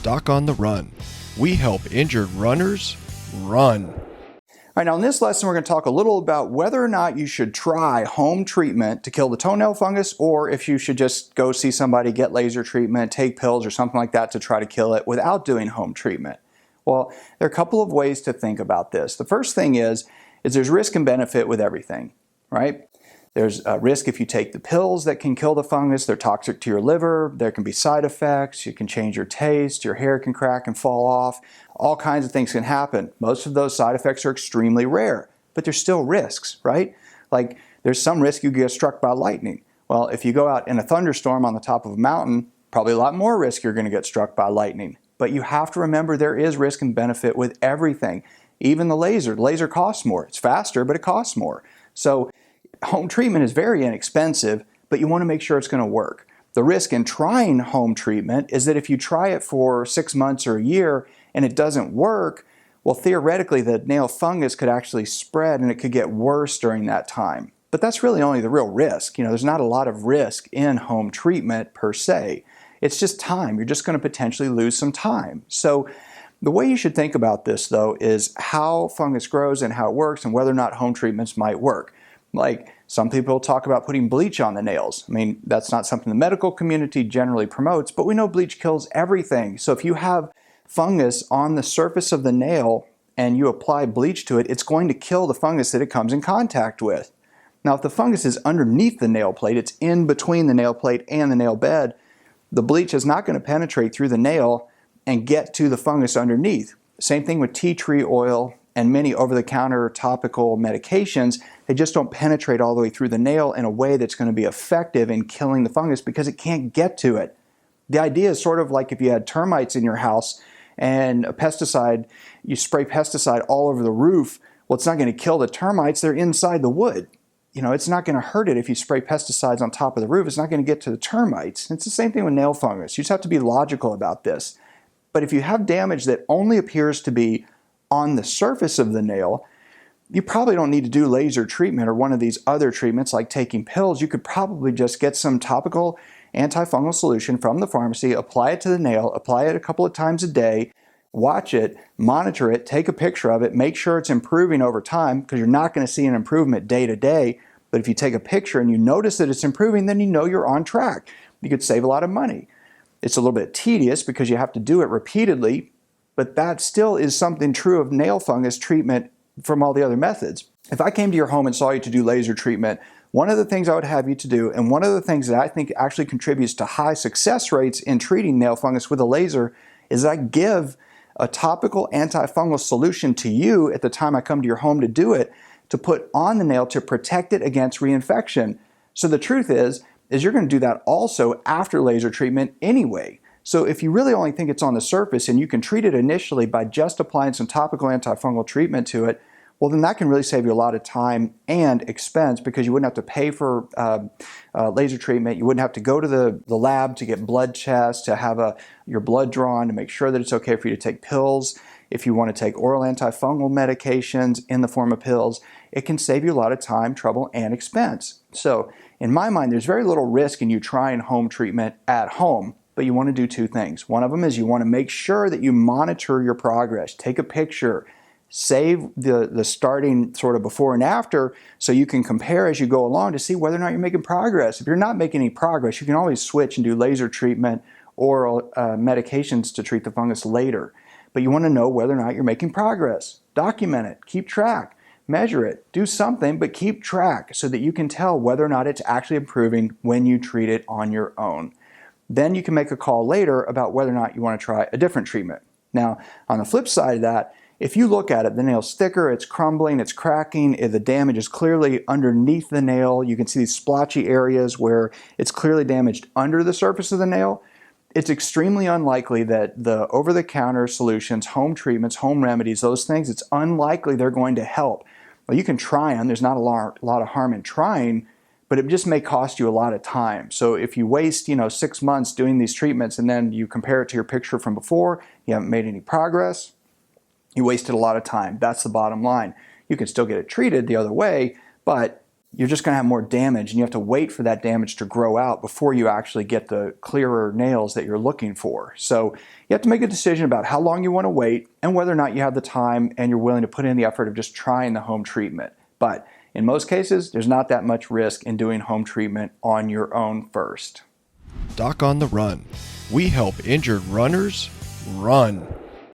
Doc on the Run. We help injured runners run. All right, now in this lesson we're going to talk a little about whether or not you should try home treatment to kill the toenail fungus, or if you should just go see somebody, get laser treatment, take pills or something like that to try to kill it without doing home treatment. Well, there are a couple of ways to think about this. The first thing is there's risk and benefit with everything, right? There's a risk if you take the pills that can kill the fungus. They're toxic to your liver. There can be side effects. You can change your taste. Your hair can crack and fall off. All kinds of things can happen. Most of those side effects are extremely rare, but there's still risks, right? Like there's some risk you get struck by lightning. Well, if you go out in a thunderstorm on the top of a mountain, probably a lot more risk you're going to get struck by lightning. But you have to remember there is risk and benefit with everything. Even the laser. The laser costs more. It's faster, but it costs more. So home treatment is very inexpensive, but you want to make sure it's going to work. The risk in trying home treatment is that if you try it for 6 months or a year and it doesn't work, well, theoretically, the nail fungus could actually spread and it could get worse during that time. But that's really only the real risk. There's not a lot of risk in home treatment per se. It's just time. You're just going to potentially lose some time. So the way you should think about this, though, is how fungus grows and how it works and whether or not home treatments might work. Like some people talk about putting bleach on the nails. I mean, that's not something the medical community generally promotes, but we know bleach kills everything. So if you have fungus on the surface of the nail and you apply bleach to it, it's going to kill the fungus that it comes in contact with. Now, if the fungus is underneath the nail plate, it's in between the nail plate and the nail bed, the bleach is not going to penetrate through the nail and get to the fungus underneath. Same thing with tea tree oil and many over-the-counter topical medications. They just don't penetrate all the way through the nail in a way that's going to be effective in killing the fungus because it can't get to it. The idea is sort of like if you had termites in your house and a pesticide, you spray pesticide all over the roof. Well, it's not going to kill the termites. They're inside the wood. It's not going to hurt it if you spray pesticides on top of the roof. It's not going to get to the termites. It's the same thing with nail fungus. You just have to be logical about this. But if you have damage that only appears to be on the surface of the nail, you probably don't need to do laser treatment or one of these other treatments like taking pills. You could probably just get some topical antifungal solution from the pharmacy, apply it to the nail, apply it a couple of times a day, watch it, monitor it, take a picture of it, make sure it's improving over time because you're not going to see an improvement day to day. But if you take a picture and you notice that it's improving, then you know you're on track. You could save a lot of money. It's a little bit tedious because you have to do it repeatedly, but that still is something true of nail fungus treatment from all the other methods. If I came to your home and saw you to do laser treatment, one of the things I would have you to do, and one of the things that I think actually contributes to high success rates in treating nail fungus with a laser, is I give a topical antifungal solution to you at the time I come to your home to do it, to put on the nail to protect it against reinfection. So the truth is you're going to do that also after laser treatment anyway. So if you really only think it's on the surface and you can treat it initially by just applying some topical antifungal treatment to it, well, then that can really save you a lot of time and expense because you wouldn't have to pay for laser treatment. You wouldn't have to go to the lab to get blood tests, to have your blood drawn to make sure that it's okay for you to take pills. If you want to take oral antifungal medications in the form of pills, it can save you a lot of time, trouble, and expense. So in my mind, there's very little risk in you trying home treatment at home. But you want to do two things. One of them is you want to make sure that you monitor your progress. Take a picture, save the starting sort of before and after so you can compare as you go along to see whether or not you're making progress. If you're not making any progress, you can always switch and do laser treatment or medications to treat the fungus later. But you want to know whether or not you're making progress. Document it, keep track, measure it, do something, but keep track so that you can tell whether or not it's actually improving when you treat it on your own. Then you can make a call later about whether or not you want to try a different treatment. Now, on the flip side of that, if you look at it, the nail's thicker, it's crumbling, it's cracking, the damage is clearly underneath the nail. You can see these splotchy areas where it's clearly damaged under the surface of the nail. It's extremely unlikely that the over-the-counter solutions, home treatments, home remedies, those things, it's unlikely they're going to help. Well, you can try them. There's not a lot of harm in trying, but it just may cost you a lot of time. So if you waste, 6 months doing these treatments and then you compare it to your picture from before, you haven't made any progress, you wasted a lot of time. That's the bottom line. You can still get it treated the other way, but you're just going to have more damage, and you have to wait for that damage to grow out before you actually get the clearer nails that you're looking for. So you have to make a decision about how long you want to wait and whether or not you have the time and you're willing to put in the effort of just trying the home treatment. But in most cases, there's not that much risk in doing home treatment on your own first. Doc on the Run. We help injured runners run.